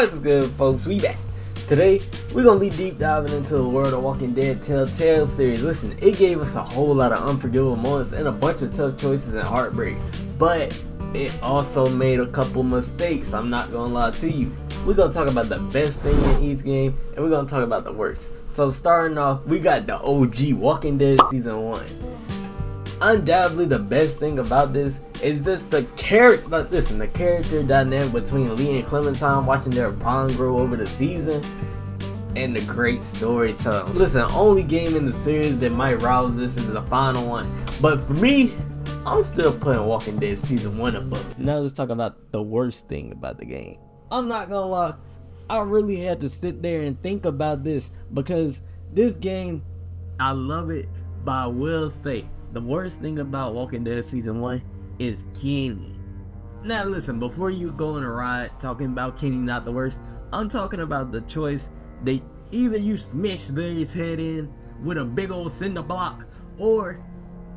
What's good, folks? We back. Today, we're going to be deep diving into the world of Walking Dead Telltale series. Listen, it gave us a whole lot of unforgivable moments and a bunch of tough choices and heartbreak. But it also made a couple mistakes, I'm not going to lie to you. We're going to talk about the best thing in each game, and we're going to talk about the worst. So starting off, we got the OG Walking Dead Season 1. Undoubtedly, the best thing about this is just the character. Listen, the character dynamic between Lee and Clementine, watching their bond grow over the season, and the great storytelling. Listen, only game in the series that might rouse this is the final one. But for me, I'm still putting Walking Dead Season 1 above it. Now let's talk about the worst thing about the game. I'm not gonna lie, I really had to sit there and think about this because this game, I love it, but I will say, the worst thing about Walking Dead Season 1 is Kenny. Now listen, before you go on a ride talking about Kenny not the worst, I'm talking about the choice that either you smash Larry's head in with a big old cinder block, or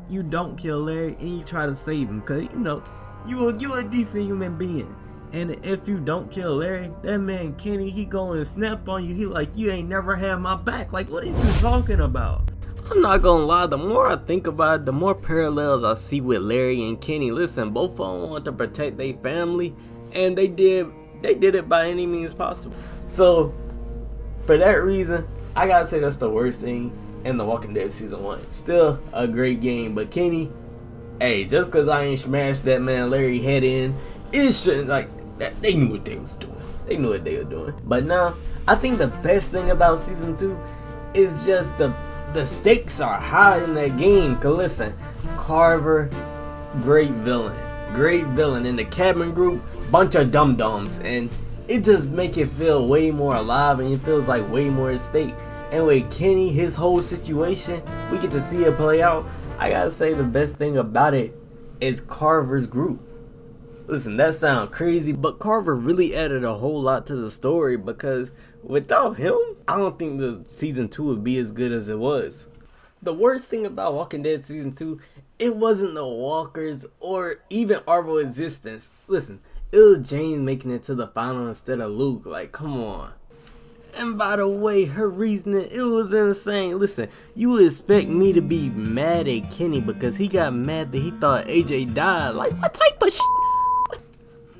you don't kill Larry and you try to save him, cause you know, you a decent human being. And if you don't kill Larry, that man Kenny, he going to snap on you. He like, you ain't never had my back. Like, what are you talking about? I'm not gonna lie, the more I think about it, the more parallels I see with Larry and Kenny. Listen, both of them want to protect their family, and they did it by any means possible. So, for that reason, I gotta say that's the worst thing in the Walking Dead Season 1. Still a great game, but Kenny, hey, just cause I ain't smashed that man Larry head in, it shouldn't, like, that, they knew what they was doing. They knew what they were doing. But now, I think the best thing about Season 2 is just the stakes are high in that game. Cause listen, Carver, great villain in the cabin group, bunch of dum-dums, and it just make it feel way more alive, and it feels like way more at stake. And with Kenny, his whole situation, we get to see it play out. I gotta say the best thing about it is Carver's group. Listen, that sounds crazy, but Carver really added a whole lot to the story, because without him, I don't think the Season 2 would be as good as it was. The worst thing about Walking Dead Season 2, it wasn't the walkers or even Arvo's existence. Listen, it was Jane making it to the final instead of Luke. Like, come on. And by the way, her reasoning, it was insane. Listen, you would expect me to be mad at Kenny because he got mad that he thought AJ died. Like, what type of shit?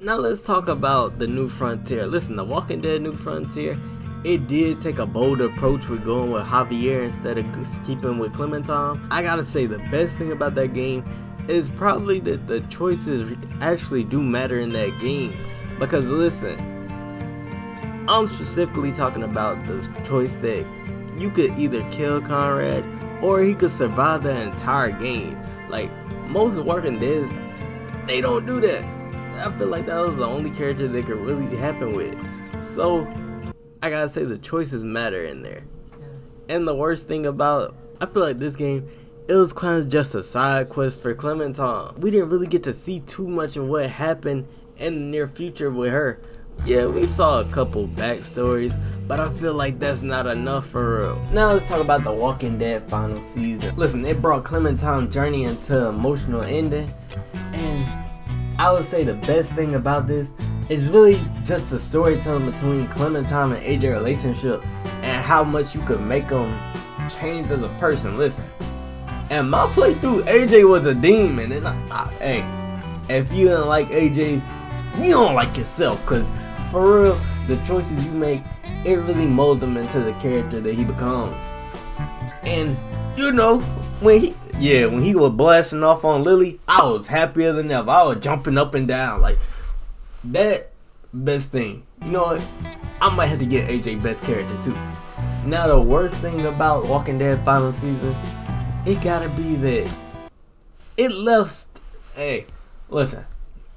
Now let's talk about the New Frontier. Listen, the Walking Dead New Frontier, it did take a bold approach with going with Javier instead of keeping with Clementine. I gotta say, the best thing about that game is probably that the choices actually do matter in that game. Because listen, I'm specifically talking about the choice that you could either kill Conrad or he could survive the entire game. Like, most Walking Deads, they don't do that. I feel like that was the only character that could really happen with. So, I gotta say the choices matter in there. And the worst thing about, I feel like this game, it was kind of just a side quest for Clementine. We didn't really get to see too much of what happened in the near future with her. Yeah, we saw a couple backstories, but I feel like that's not enough for real. Now let's talk about the Walking Dead final season. Listen, it brought Clementine's journey into emotional ending, and I would say the best thing about this is really just the storytelling between Clementine and AJ relationship and how much you could make them change as a person. Listen, and my playthrough, AJ was a demon, and hey, if you didn't like AJ, you don't like yourself, cause for real, the choices you make, it really molds him into the character that he becomes. And you know, when he was blasting off on Lily, I was happier than ever. I was jumping up and down. Like, that best thing. You know what? I might have to get AJ best character too. Now the worst thing about Walking Dead final season, it gotta be that it left. Hey, listen.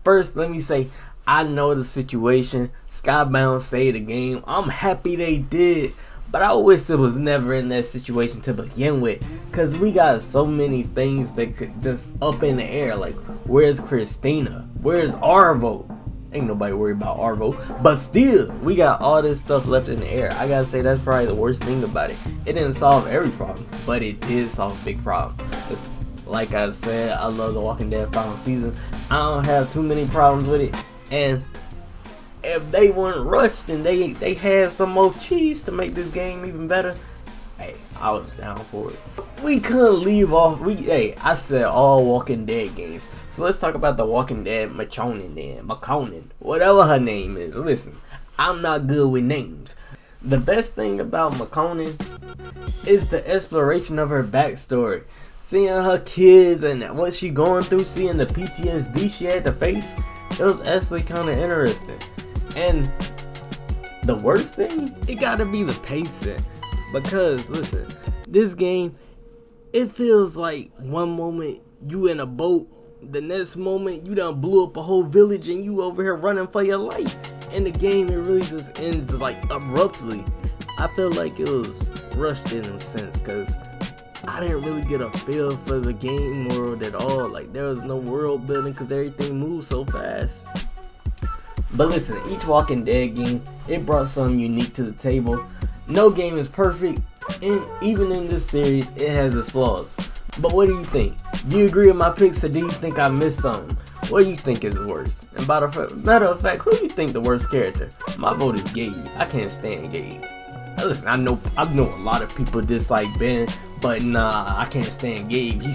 First, let me say, I know the situation. Skybound saved the game. I'm happy they did. But I wish it was never in that situation to begin with. Because we got so many things that could just up in the air. Like, where's Christina? Where's Arvo? Ain't nobody worried about Arvo. But still, we got all this stuff left in the air. I gotta say, that's probably the worst thing about it. It didn't solve every problem, but it did solve a big problem. It's, like I said, I love The Walking Dead final season. I don't have too many problems with it. And if they weren't rushed and they had some more cheese to make this game even better, hey, I was down for it. We couldn't leave off. I said all Walking Dead games. So let's talk about the Walking Dead McConan, whatever her name is. Listen, I'm not good with names. The best thing about McConan is the exploration of her backstory. Seeing her kids and what she going through, seeing the PTSD she had to face, it was actually kind of interesting. And the worst thing, it gotta be the pacing. Because, listen, this game, it feels like one moment you in a boat, the next moment you done blew up a whole village and you over here running for your life. And the game, it really just ends like abruptly. I feel like it was rushed in a sense because I didn't really get a feel for the game world at all. Like, there was no world building because everything moved so fast. But listen, each Walking Dead game, it brought something unique to the table. No game is perfect, and even in this series, it has its flaws. But what do you think? Do you agree with my picks, or do you think I missed something? What do you think is worse? And matter of fact, who do you think the worst character? My vote is Gabe. I can't stand Gabe. Listen, I know a lot of people dislike Ben, but nah, I can't stand Gabe. He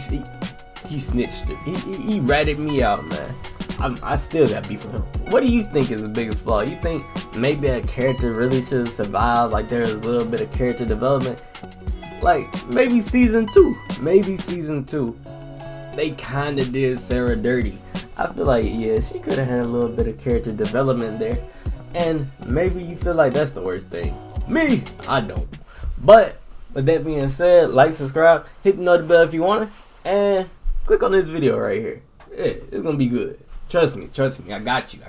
snitched it. He ratted me out, man. I still got beef with him. What do you think is the biggest flaw? You think maybe a character really should have survived? Like, there's a little bit of character development? Like, maybe season 2. They kind of did Sarah dirty. I feel like, yeah, she could have had a little bit of character development there. And maybe you feel like that's the worst thing. Me, I don't. But with that being said, like, subscribe, hit the notification bell if you want it, and click on this video right here. Yeah, it's gonna be good. Trust me, I got you.